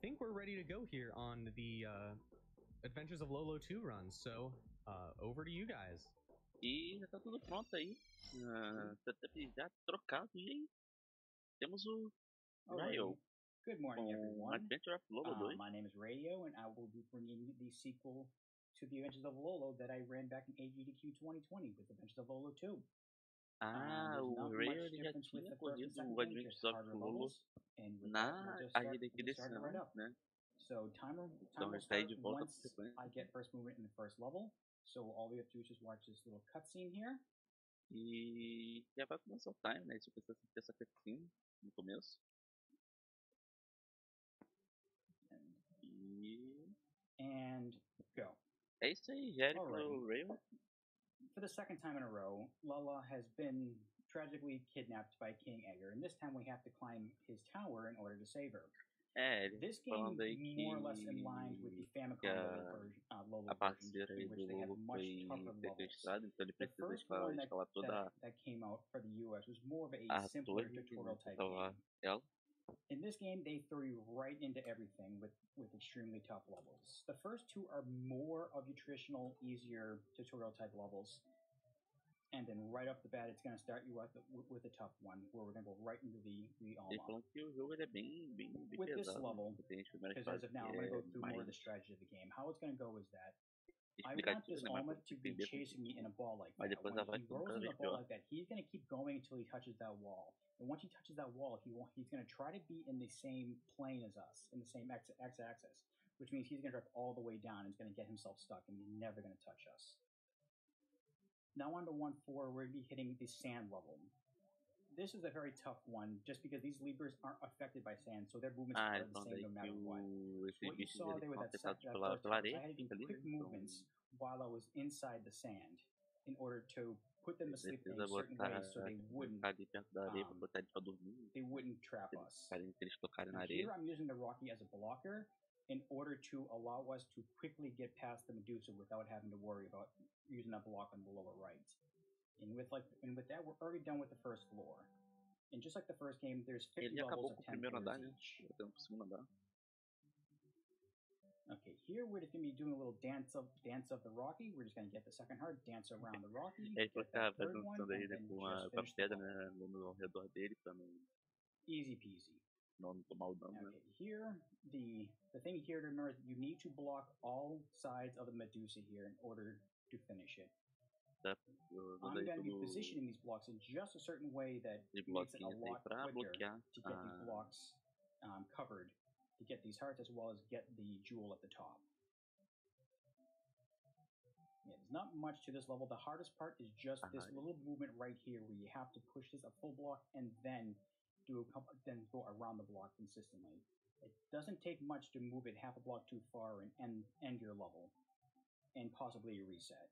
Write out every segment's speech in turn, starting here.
think we're ready to go here on the Adventures of Lolo 2 run. So, over to you guys. E já tá tudo pronto aí. Setup já trocado. E aí, temos o Radio. Good morning, everyone. Adventure of Lolo 2. My name is Radio, and I will be bringing the sequel to the Adventures of Lolo that I ran back in SGDQ2020 with Adventures of Lolo 2. O Radio ele já tinha corrido o Adventures of Lolo na SGDQ desse ano, né? So time will sair start de volta once I get first movement in the first level. So all we have to do is just watch this little cutscene here. E já vai começar o time, né? Se você assistir essa cutscene no começo. And go. É isso aí, Jerry pro Rail. For the second time in a row, Lala has been tragically kidnapped by King Edgar, and this time we have to climb his tower in order to save her. This game is more or less in line with the Famicom Lolo version, in which they have much tougher levels. The first one that came out for the US was more of a simpler tutorial type game. In this game, they throw you right into everything with extremely tough levels. The first two are more of your traditional, easier tutorial type levels. And then right off the bat, it's going to start you with a tough one, where we're going to go right into the all-out. With this level, because as of now, I'm going to go through more of the strategy of the game. How it's going to go is that I want this Alma to be chasing me in a ball like that. When he rolls in a ball like that, he's going to keep going until he touches that wall. And once he touches that wall, he's going to try to be in the same plane as us, in the same x-axis, which means he's going to drop all the way down and he's going to get himself stuck and he's never going to touch us. Now on to 1-4, we're going to be hitting the sand level. This is a very tough one, just because these Libras aren't affected by sand, so their movements are the same no matter what. What you saw there with that first time, I had to do quick movements while I was inside the sand in order to put them to sleep in a certain way so they wouldn't trap us. And here I'm using the Rocky as a blocker in order to allow us to quickly get past the Medusa without having to worry about using that block on the lower right. And with that, we're already done with the first floor. And just like the first game, there's 50 levels of 10 floors each. Okay, here we're just going to be doing a little dance of the Rocky. We're just going to get the second heart, dance around the Rocky, get that third one, and then just finish the easy peasy. Okay, here, the thing here to remember is you need to block all sides of the Medusa here in order to finish it. I'm going to be positioning these blocks in just a certain way that makes it a lot quicker to get these blocks covered, to get these hearts as well as get the jewel at the top. Yeah, there's not much to this level. The hardest part is just this little movement right here where you have to push this a full block and then go around the block consistently. It doesn't take much to move it half a block too far and end your level, and possibly a reset,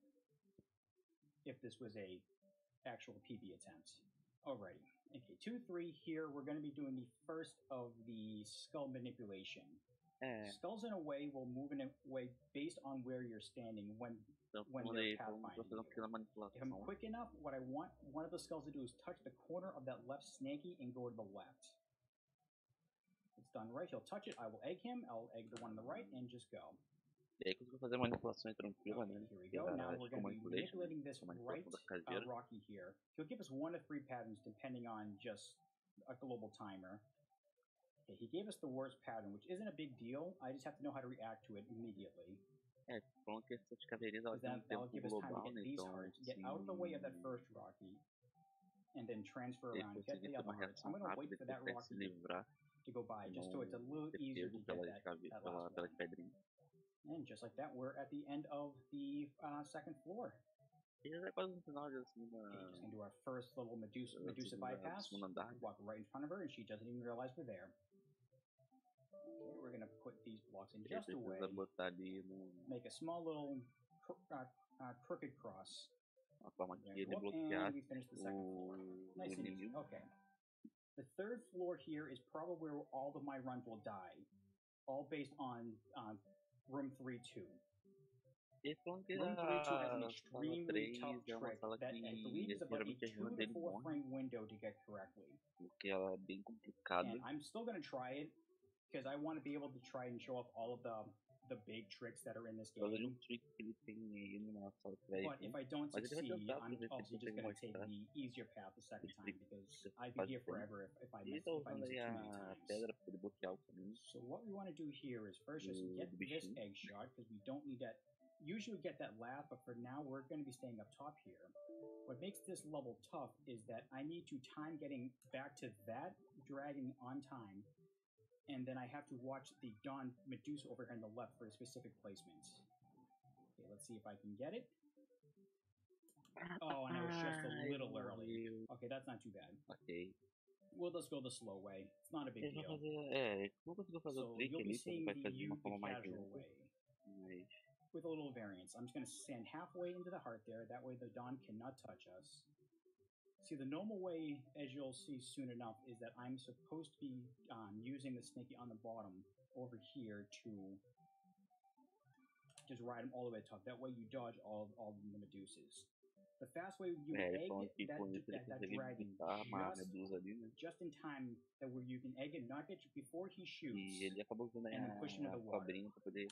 if this was a actual PB attempt. Alrighty. Okay, 2-3 here, we're going to be doing the first of the skull manipulation. Skulls in a way will move in a way based on where you're standing when they're pathfinding you. If I'm quick enough, what I want one of the skulls to do is touch the corner of that left snaky and go to the left. It's done right, he'll touch it, I will egg him, I'll egg the one on the right, and just go. E aí conseguiu fazer manipulações tranquilas, né? Here we go. Now we're going to be manipulating this right Rocky here. He'll give us 1 to 3 patterns depending on just a global timer. Okay, he gave us the worst pattern, which isn't a big deal. I just have to know how to react to it immediately. Falando que essas caveirinhas elas têm that'll give us time to get these hearts, get out of the way of that first Rocky, and then transfer around, get the other hearts. I'm going to wait for that Rocky to go by, just so it's a little easier to get that last one. And just like that, we're at the end of the second floor. E já quase no final Just gonna do our first little Medusa bypass. Walk right in front of her, and she doesn't even realize we're there. Okay, we're gonna put these blocks in just a way. Make a small little crooked cross. And we finish the second floor. Nice and easy. Okay. The third floor here is probably where all of my runs will die, all based on Room 3-2. Room 3-2 has an extremely tough trick that I believe is about a 2 to 4 frame window to get correctly. And I'm still going to try it, because I want to be able to try and show off all of the big tricks that are in this game. Por causa de trick que ele tem aí no nosso outlet. But if I don't Mas ele vai succeed, tentar I'm pra ver se obviously ele just consegue going to take mostrar. the easier path the second time, because I'd be Pode here ser. forever if I Ele miss tá it usando too aí many a times. pedra pra poder bloquear o caminho. So what we want to do here is first just get this egg shot, because we don't need that. Usually we get that last, but for now we're going to be staying up top here. What makes this level tough is that I need to time getting back to that dragon on time, and then I have to watch the Dawn Medusa over here on the left for a specific placement. Okay, let's see if I can get it. Oh, and I was just a little early. Okay, that's not too bad. Ok. We'll just go the slow way. It's not a big deal. Não conseguiu fazer o trick You'll be ali, então seeing vai the fazer de uma UV forma mais casual lenta. way, Mas with a little variance. I'm just going to stand halfway into the heart there. That way the Dawn cannot touch us. See, the normal way, as you'll see soon enough, is that I'm supposed to be using the Snaky on the bottom over here to just ride him all the way to the top. That way you dodge all the Medusas. The fast way you egg that dragon just in time that where you can egg and knock it before he shoots, e ele acabou usando and then push into a the water. cobrinha pra poder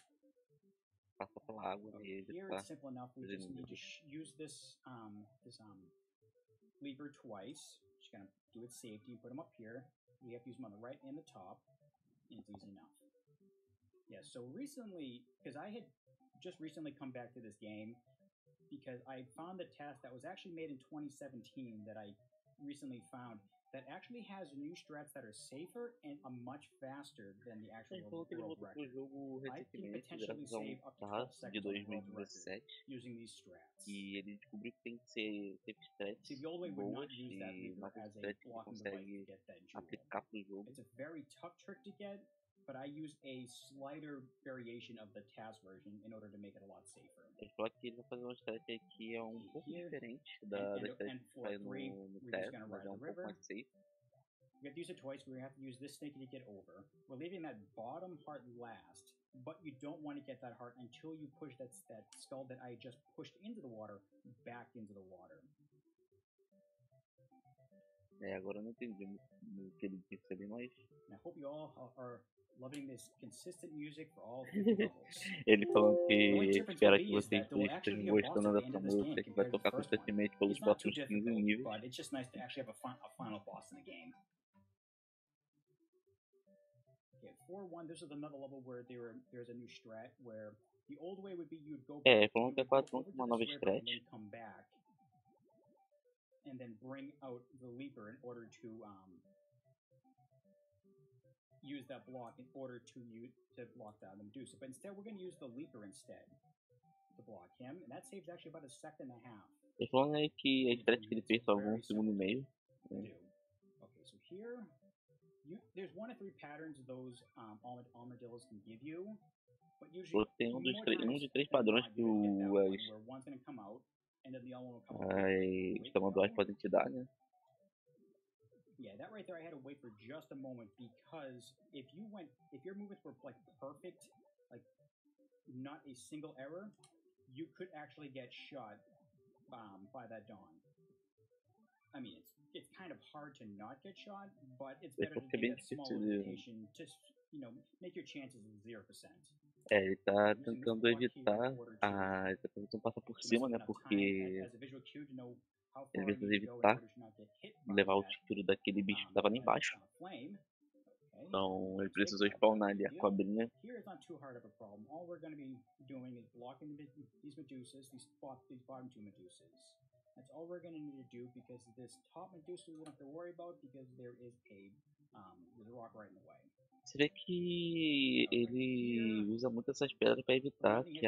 passar pela água Okay, e here evitar. it's simple enough. We just need to use this lever twice. Just gonna do it safety and put them up here. We have to use them on the right and the top, and it's easy enough. Yeah, so recently, because I had just recently come back to this game, because I found the task that was actually made in 2017 that I recently found that actually has new strats that are safer and are much faster than the actual world record. I can potentially save up to 12 seconds on the world record using these strats. E ele descobriu que tem que ter strats See, the old way would not boas use that e lever novos as a strats que blocking device to consegue get that jewel. aplicar pro jogo. It's a very tough trick to get, but I use a slighter variation of the task version in order to make it a lot safer. Eu estou aqui, ele vai fazer uma strat que é pouco diferente da strat que faz no test, mas é pouco mais safe. We have to use it twice. We have to use this Snaky to get over. We're leaving that bottom heart last, but you don't want to get that heart until you push that skull that I just pushed into the water back into the water. Agora eu não entendi o que ele disse ali, mas... I hope you all are loving this consistent music for all 50 levels. Ele falou que espera que vocês estejam gostando dessa música, que vai tocar constantemente pelos próximos 15 níveis. But it's just nice to actually have a final boss in the game. Okay, 4-1, this is another level where there's a new strat where the old way would be you'd go falando que é 4 uma nova strat. and then come back and then bring out the leaper in order to use that block in order to block down the Medusa. But instead we're going to use the leaper instead to block him, and that saves actually about a second and a half. Ele falou aí que a strat que ele fez só algum segundo e meio. Okay, so here there's 1 of 3 patterns those armadillos can give you, but usually tem de 3 padrões que as tamanduás podem te dar, né? Yeah, that right there I had to wait for just a moment, because if your movements were like perfect, like not a single error, you could actually get shot by that Dawn. I mean, it's kind of hard to not get shot, but it's better to take that small hesitation to, make your chances 0%. Ele tá tentando evitar ele tá tentando passar por cima, né, porque ele precisa evitar levar o tiro daquele bicho que tava lá embaixo. Então ele precisou spawnar ali a cobrinha. Here it's not too hard of a problem. All we're going to be doing is blocking these Medusas, these bottom 2 Medusas. That's all we're going to need to do, because this top Medusa we don't have to worry about, because there is there's a rock right in the way. Você vê que ele usa muito essas pedras para evitar que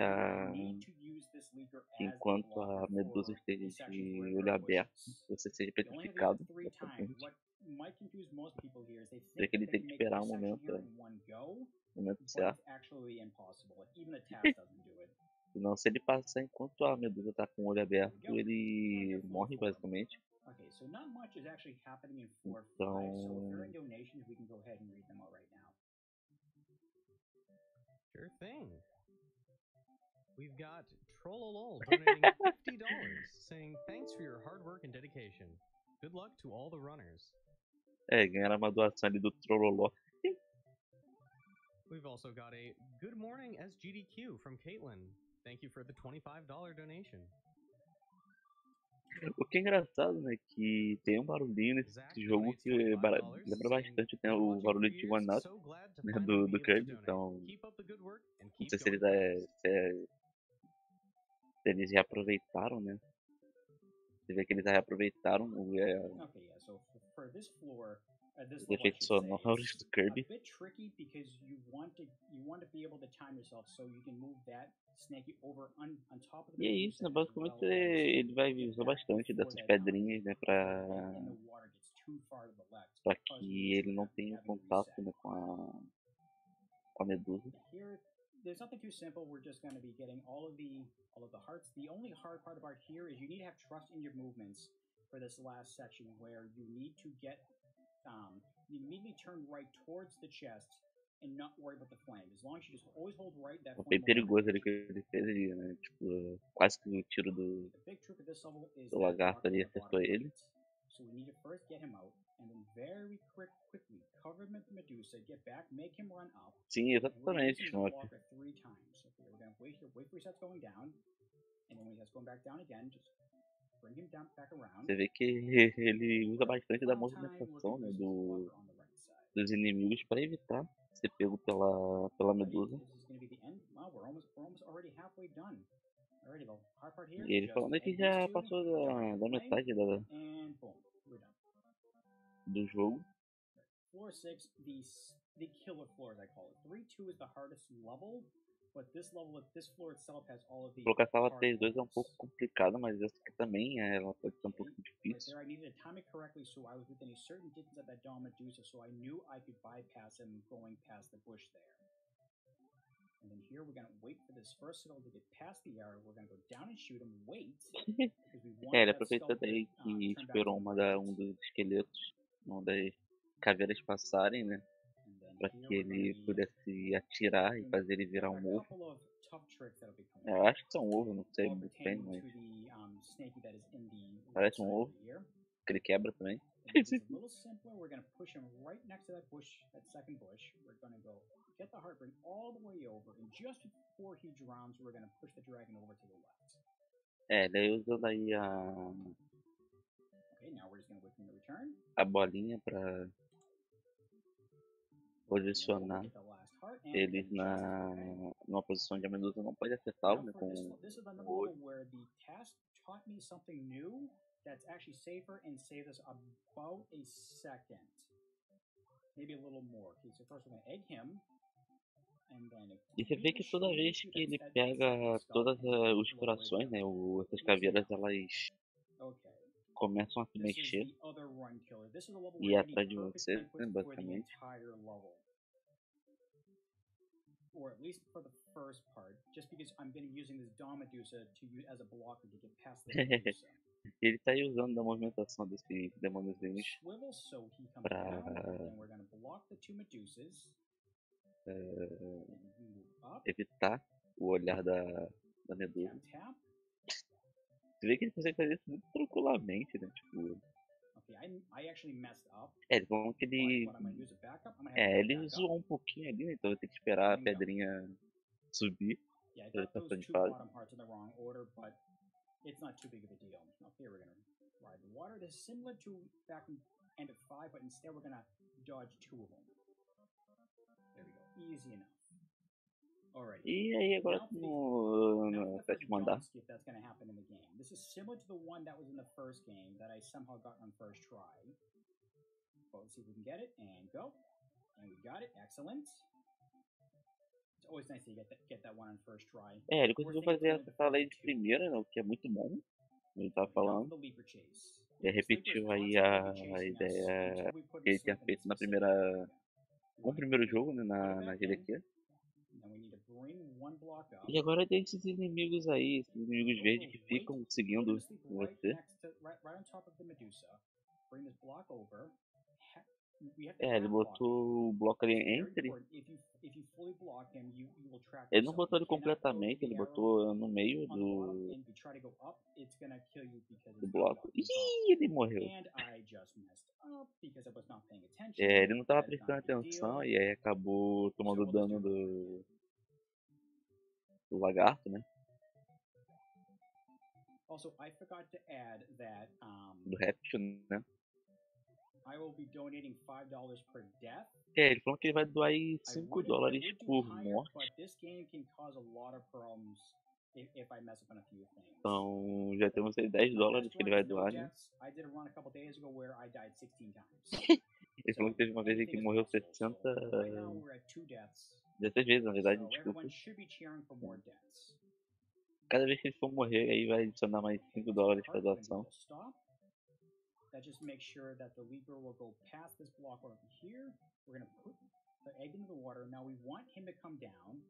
enquanto a Medusa esteja de olho aberto, você seja petrificado. Você vê que ele tem que esperar o momento certo. Senão, se ele passar enquanto a Medusa está com o olho aberto, ele morre basicamente. Okay, so not much is actually happening in 4-5, so if there are donations, we can go ahead and read them out right now. Sure thing. We've got Trollolol donating $50, saying thanks for your hard work and dedication. Good luck to all the runners. Ganharam uma doação ali do Trollolol. We've also got a good morning SGDQ from Caitlin. Thank you for the $25 donation. O que é engraçado, né, que tem um barulhinho nesse jogo que lembra bastante, tem o barulho de One Up, né, do Kirby, então não sei se se eles reaproveitaram, né? Você vê que eles reaproveitaram os efeitos sonoros do Kirby. E é isso, né? Basicamente ele vai usar bastante dessas pedrinhas, né? Pra que ele não tenha contato, né, com a medusa. There's nothing too simple. We're just going to be getting all of the hearts. The only hard part about here is you need to have trust in your movements for this last section, where you need to get you immediately turn right towards the chest and not worry about the flame. As long as you just always hold right, that flame. Bem perigoso ali que ele fez ali, né? Tipo, quase que o tiro do lagarto ali acertou ele. So we need to first get him out, and then very quickly cover Medusa, get back, make him run up. Sim, exatamente, Smoke. We're gonna wait for resets going down, and then when resets going back down again, just bring him down back around. Você vê que ele usa bastante da movimentação, né, dos inimigos para evitar ser pego pela medusa. E ele falando que já passou da metade do jogo. Floor 6, the killer floor, as I call it. 3-2 is the hardest level, but this floor itself has all of the. Colocar sala 3-2 é um pouco complicado, mas essa aqui também ela pode ser um pouco difícil. I needed to time it correctly, so I was within a certain distance of that Dawn Medusa, so I knew I could bypass him going past the bush there. And then here we're gonna wait for this first skull to get past the arrow. We're gonna go down and shoot him. Wait. Ele aproveitou daí que esperou um dos esqueletos, uma das caveiras passarem, né? Para que ele pudesse atirar e fazer ele virar um ovo. Eu acho que é um ovo, não sei muito bem, mas parece um ovo, que ele quebra também. It's a little simpler. We're going to push him right next to that bush, that second bush. We're going to go get the heart, bring all the way over, and just before he drowns, we're going to push the dragon over to the left. Daí usando aí Okay, now we're just going to wait for him to return. A bolinha para posicionar eles numa posição onde a medusa não pode acertá-lo, né, com o olho. That's actually safer and saves us about a second. Maybe a little more. Okay, so first we're going to egg him. E você vê que toda vez que ele pega todos os corações, né, essas caveiras, elas começam a se mexer e ir atrás de você, né, basicamente. Or at least for the first part, just because I'm going to using this Dawn Medusa to use as a blocker to get past the Medusa. Ele tá aí usando a movimentação desses demôniozinhos para evitar o olhar da medusa. Você vê que ele consegue fazer isso muito tranquilamente, né? Tipo, ele falou que ele zoou um pouquinho ali, né? Então eu tenho que esperar a pedrinha subir para ele passar de fase. It's not too big of a deal. Okay, we're gonna ride the water. This is similar to back in end of 5, but instead we're gonna dodge 2 of them. There we go. Easy enough. Alright. E aí agora no sétimo andar. That's gonna happen in the game. This is similar to the one that was in the first game that I somehow got on first try. But let's see if we can get it and go. And we got it. Excellent. Always nice to get that one on first try. Ele conseguiu fazer essa sala aí de primeira, né, o que é muito bom. Ele tava falando. Ele repetiu aí a ideia que ele tinha feito com o primeiro jogo, né, na GDQ. E agora tem esses inimigos aí, esses inimigos verdes que ficam seguindo você. Ele botou o bloco ali entre. Ele não botou ele completamente, ele botou no meio do bloco. Ih, ele morreu. Ele não tava prestando atenção e aí acabou tomando dano do lagarto, né? Do réptil, né? Ele falou que ele vai doar aí $5 por morte. Então já temos aí $10 que ele vai doar, né? Ele falou que teve uma vez aí que morreu 16 vezes, na verdade, desculpa. Cada vez que ele for morrer, aí vai adicionar mais $5 para doação. That just makes sure that the leaper will go past this block over here. We're going to put the egg into the water. Now we want him to come down.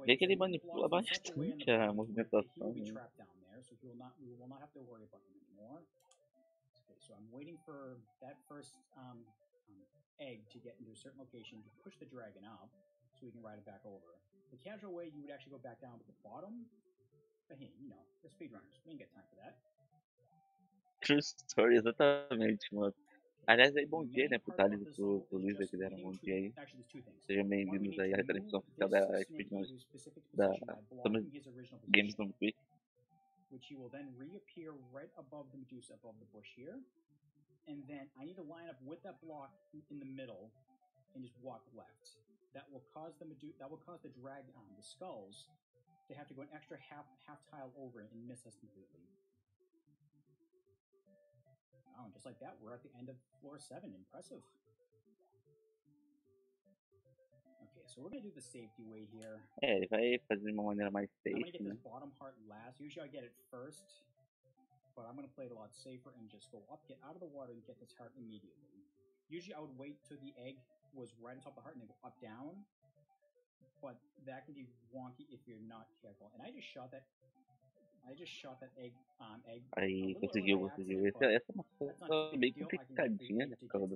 Vê que ele manipula bastante a movimentação. He will be trapped down there, so we will not have to worry about him anymore. Okay, so I'm waiting for that first egg to get into a certain location to push the dragon up, so we can ride it back over. The casual way, you would actually go back down to the bottom. But hey, you know, the speedrunners, we ain't got time for that. True story, exatamente, mano. Aliás, aí, bom dia, né, pro Thales e pro Luiz que deram um bom dia aí. Sejam bem-vindos aí à transmissão oficial da Speedruns da Games No Quick. Which he will then reappear right above the Medusa, above the bush here. And then I need to line up with that block in the middle and just walk left. That will cause the drag on the skulls to have to go an extra half tile over and miss us completely. Oh, and just like that, we're at the end of floor 7. Impressive. Okay, so we're going to do the safety way here. Ele vai fazer de uma maneira mais safe, I'm going to get né? this bottom heart last. Usually I get it first, but I'm going to play it a lot safer and just go up, get out of the water, and get this heart immediately. Usually I would wait till the egg was right on top of the heart and then go up, down, but that can be wonky if you're not careful. And I just shot that egg. Aí conseguiu. Essa é uma coisa bem complicadinha, né? Por causa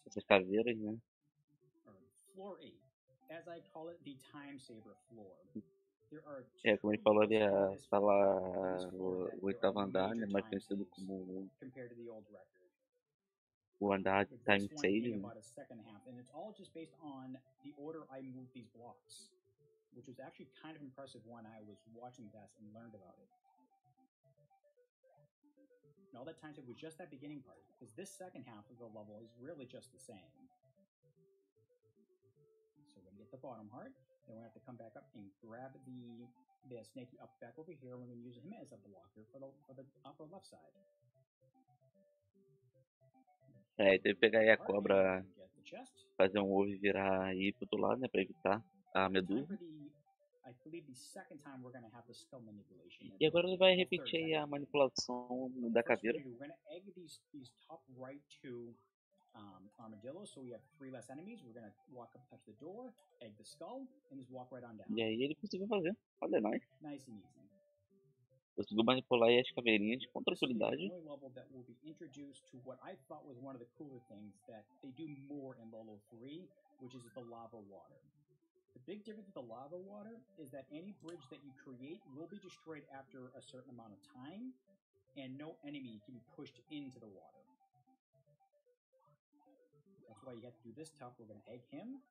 dessas caveiras, né? Floor 8, as I call it, the time saver floor. Como ele falou, ele ia falar o oitavo andar, né? Mais conhecido como o andar de time saving. And it's all just based on the order I move these blocks, which was actually kind of impressive when I was watching this and learned about it. And all that time was just that beginning part, because this second half of the level is really just the same. So we're going to get the bottom heart, then we're going to have to come back up and grab the snaky up back over here, and we're going to use him as a blocker for the upper left side. Teve que pegar aí a cobra, fazer um ovo e virar aí pro outro lado, né, pra evitar a medusa. E agora ele vai repetir aí a manipulação da caveira. E aí ele conseguiu fazer. Olha, nice. Conseguiu manipular aí as caveirinhas com tranquilidade. The big difference with the lava water is that any bridge that you create will be destroyed after a certain amount of time, and no enemy can be pushed into the water. That's why you have to do this tough. We're going to egg him.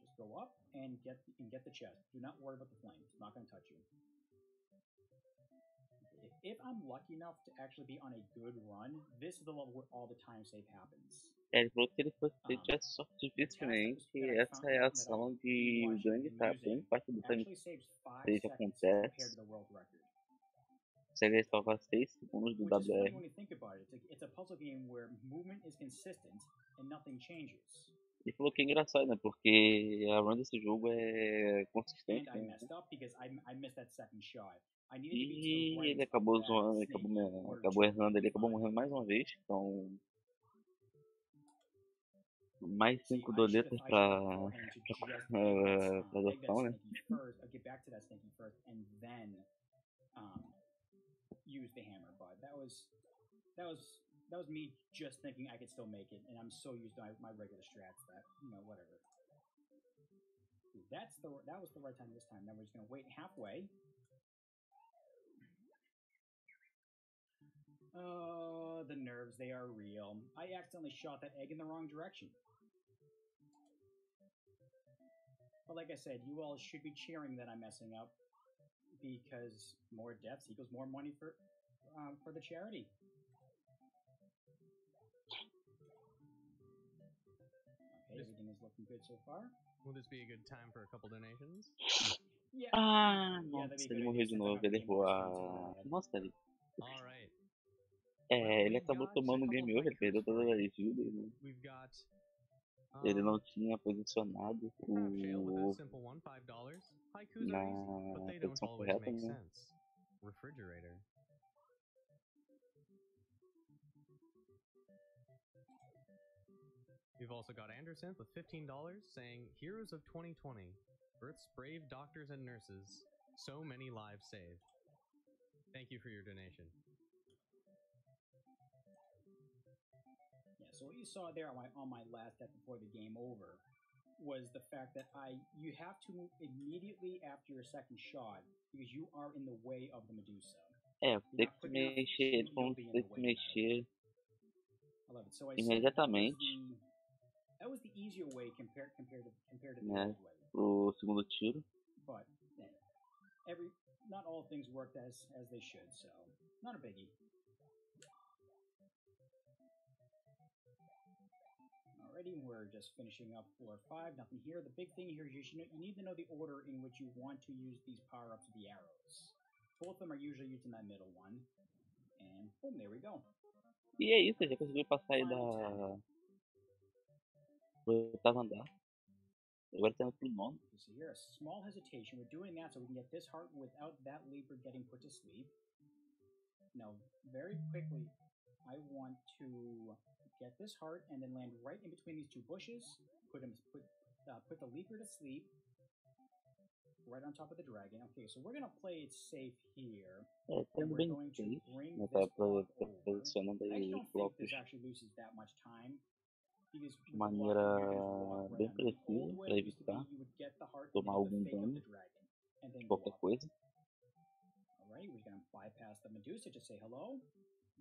Just go up and get the chest. Do not worry about the flames. It's not going to touch you. If I'm lucky enough to actually be on a good run, this is the level where all the time save happens. Ele falou que ele tivesse sorte suficientemente, essa é a ação de o grande estar bem parte do time save acontece. Se ele salvar 6 segundos do WR. Ele falou que é engraçado, né? Porque a run desse jogo é consistente. Né? E ele acabou zoando, acabou errando, ele acabou morrendo mais uma vez. Então, mais 5 doletas pra adoção, né? Use the hammer, but that was was me just thinking I could still make it, and I'm so used to my regular strats that whatever. That was the right time this time. Now we're just gonna wait halfway. Oh, the nerves, they are real. I accidentally shot that egg in the wrong direction. But like I said, you all should be cheering that I'm messing up, because more deaths equals more money for the charity. Okay, everything is looking good so far. Will this be a good time for a couple donations? Yeah. Nossa, ele morreu de novo, ele errou a... Nossa, ele... Alright. Ele acabou tomando um game over, ele perdeu todas as vidas, né? Ele não tinha posicionado na posição correta, né? Refrigerator. We've also got Anderson with $15 saying, Heroes of 2020, Earth's brave doctors and nurses, so many lives saved. Thank you for your donation. Yeah, so what you saw there on my last death before the game over was the fact that you have to move immediately after your second shot, because you are in the way of the Medusa. Tem que mexer, eles vão ter que mexer imediatamente. That was the easier way compared to the old way. Pro segundo tiro. But not all things worked as they should, so not a biggie. Alrighty, we're just finishing up floor 5. Nothing here. The big thing here is you need to know the order in which you want to use these power-ups of the arrows. Both of them are usually used in that middle one. And boom, there we go. E é isso, já conseguiu passar aí do oitavo andar. Agora tá no nono. So here, a small hesitation. We're doing that so we can get this heart without that leaper getting put to sleep. Now, very quickly, I want to get this heart and then land right in between these two bushes. Put the leaper to sleep. Right on top of the dragon. Okay, so we're gonna play it safe here. And we're going to bring this block over. I don't think this actually loses that much time. Because de maneira bem precisa para evitar tomar algum dano de qualquer coisa. Alright, we're gonna bypass the Medusa to say hello,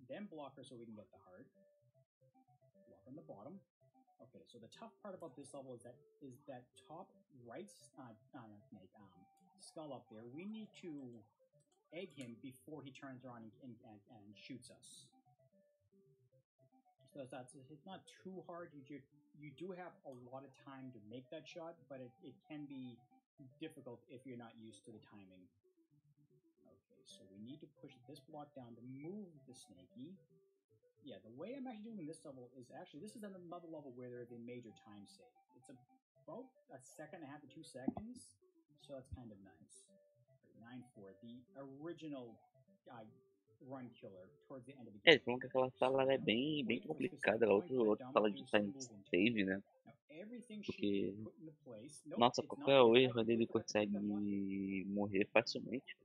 then block her so we can get the heart. Block on the bottom. Okay, so the tough part about this level is that top right skull up there. We need to egg him before he turns around and shoots us. So it's not too hard. You do have a lot of time to make that shot, but it can be difficult if you're not used to the timing. Okay, so we need to push this block down to move the snaky. Yeah, the way I'm actually doing this level is this is another level where there is a major time save. It's about a second and a half to 2 seconds, so that's kind of nice. 9-4, the original run killer towards the end of the game. Eles falam que aquela sala é bem complicada, ela é outra sala de time save, né? Porque, nossa, qualquer erro ele consegue morrer facilmente.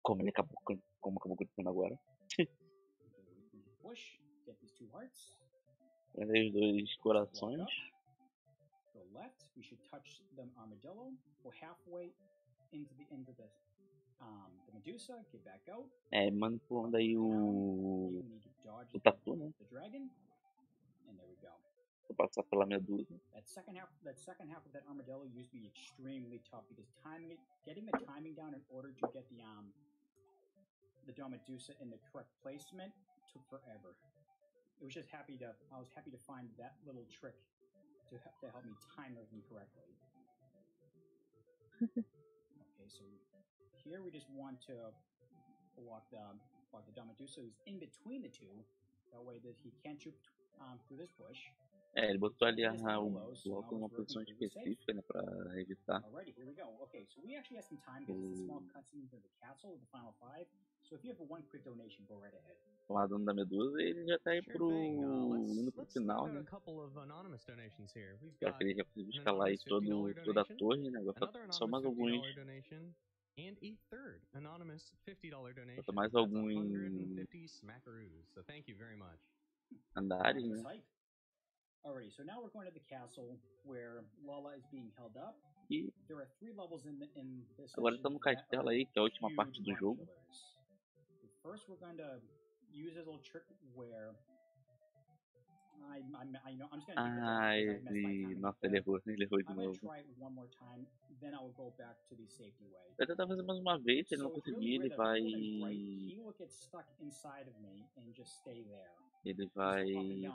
Como acabou acontecendo agora. Prender os dois corações. Go left, we should touch the armadillo. Go halfway into the Medusa, get back out. Manipulando aí o tatu, né? And there we go. Vou passar pela Medusa. That second half of that armadillo used to be extremely tough because getting the timing down in order to get the Medusa in the correct placement took forever. I was happy to find that little trick to help me time everything correctly. Okay, so here we just want to block the Medusa who's in between the two. That way that he can't shoot through this bush. Ele botou ali o bloco numa posição específica, né, pra evitar. Alrighty, here we go. Okay, so we actually have some time because it's a small cutscene into the castle of the final 5. So if you have one quick donation, go right ahead. O lado da Medusa, ele já tá aí indo pro final, né? Já que ele já conseguiu escalar aí toda a torre, né? Agora falta só mais alguns. Falta mais alguns andares, né? Alrighty, so now we're going to the castle where Lolo is being held up. E There are 3 levels in this agora estamos no castelo aí, que é a última parte do jogo. First, we're going to use this little trick where I know I'm just going to keep it there because I messed my nossa, ele errou de I'm going novo. to try it one more time, then I will go back to the safety way. Vai tentar fazer mais uma vez, se ele não conseguir, ele vai... He will get stuck inside of me and just stay there. Ele vai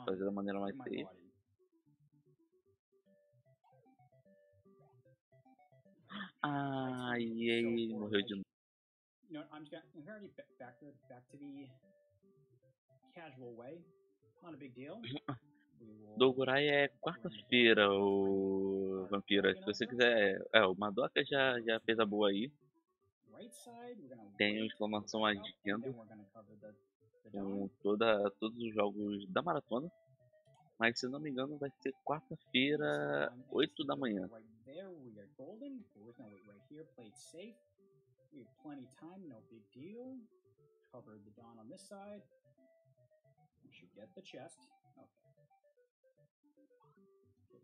fazer da maneira mais safe. Ah, e aí ele morreu de novo. You know, I'm already back to the casual way. Not a big deal. Dogurai é quarta-feira, o Vampira. Se você quiser... o Madoka já fez a boa aí. Tem uma exclamação agenda com todos os jogos da maratona. Mas se não me engano vai ser quarta-feira, 8 da manhã.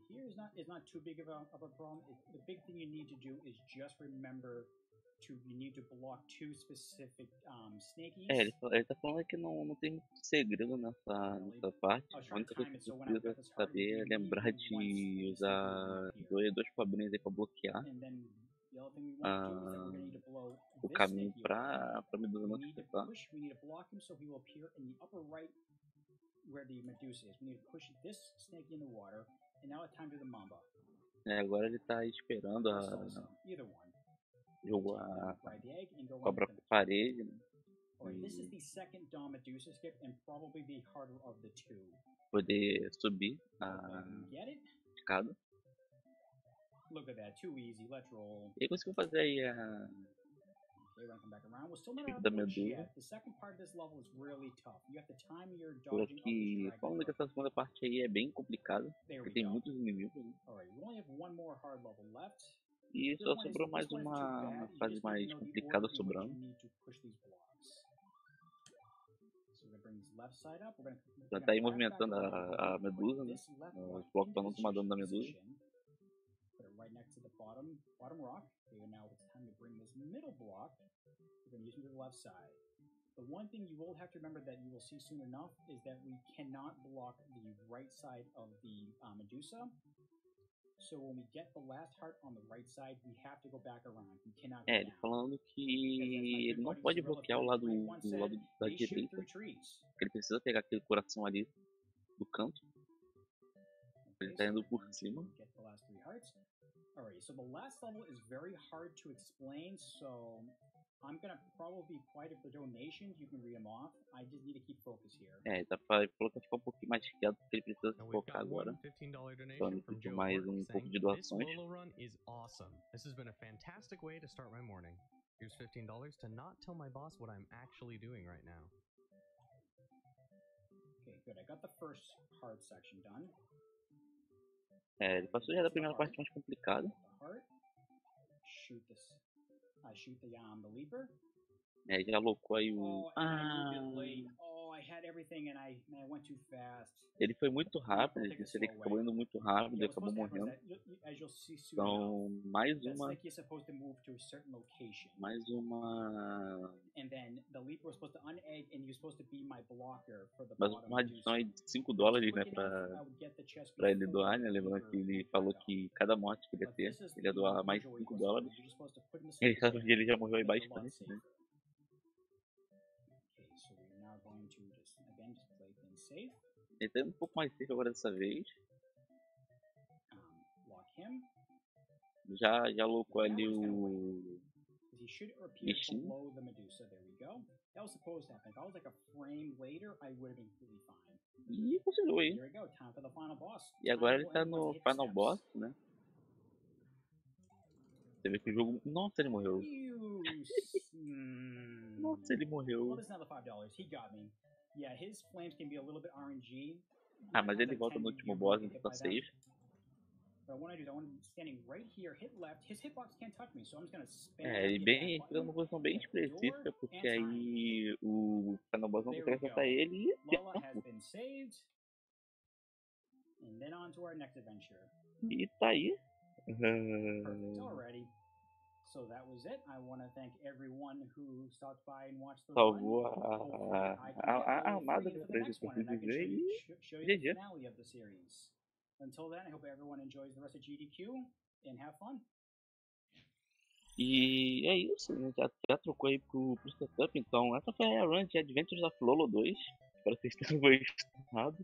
Here is not too big of a problem. The big thing you need to do is just remember you need to block 2 specific snakies. Ele tá falando que não tem muito segredo nessa parte. A única coisa que você precisa saber é lembrar de usar dois cobrinhos aí pra bloquear o caminho pra Medusa não te acertar. We need to block him so he will appear in the upper right where the Medusa is. We need to push this snake in the water, and now it's time to the Mamba. Agora ele tá esperando jogar a cobra pra parede, né? Poder subir a escada. E aí conseguiu fazer aí a da Medusa. Por aqui, falando que essa segunda parte aí é bem complicada, porque tem muitos inimigos, né? E só sobrou mais uma fase mais complicada sobrando. Já tá aí movimentando a Medusa, né? Os blocos estão não tomando dano da Medusa. The one thing you will have to remember that you will see soon enough is that we cannot block the right side of the Medusa. So when we get the last heart on the right side, we have to go back around. We cannot go ele falando que ele não pode bloquear o lado da direita. Ele precisa pegar aquele coração ali do canto. Ele tá indo por cima. Alright, so the last level is very hard to explain, so I'm gonna probably be quite a donations. You can read them off. I just need to keep focus here. Ele falou que ficar um pouquinho mais quieto porque ele precisa se focar agora. Então ele pediu mais um pouco de doações. This Lolo run is awesome. This has been a fantastic way to start my morning. Here's $15 to not tell my boss what I'm actually doing right now. Okay, good. I got the first hard section done. Ele passou já da primeira parte mais complicada. Shoot the leaper. Já alocou aí o... Ele foi muito rápido, ele disse que acabou indo muito rápido e acabou morrendo. Então, mais uma... Mas uma adição aí de $5, né, pra ele doar, né, lembrando que ele falou que cada morte que ele ia ter, ele ia doar mais de $5. Ele já morreu aí bastante, né. Ele tá indo um pouco mais safe agora dessa vez. Já alocou ali o bichinho. E conseguiu aí. E agora ele tá no final boss, né? Você vê que o jogo... Nossa, ele morreu. Nossa, ele morreu. Mas ele volta no último boss, então tá safe. Ele bem fica numa posição bem específica, porque aí o final boss não consegue acertar ele e tempo. E tá aí. Salvou a amada que eu preciso dizer e GG. E é isso, né? Já trocou aí pro setup, então essa foi a run de Adventures of Lolo 2. Espero que vocês tenham gostado.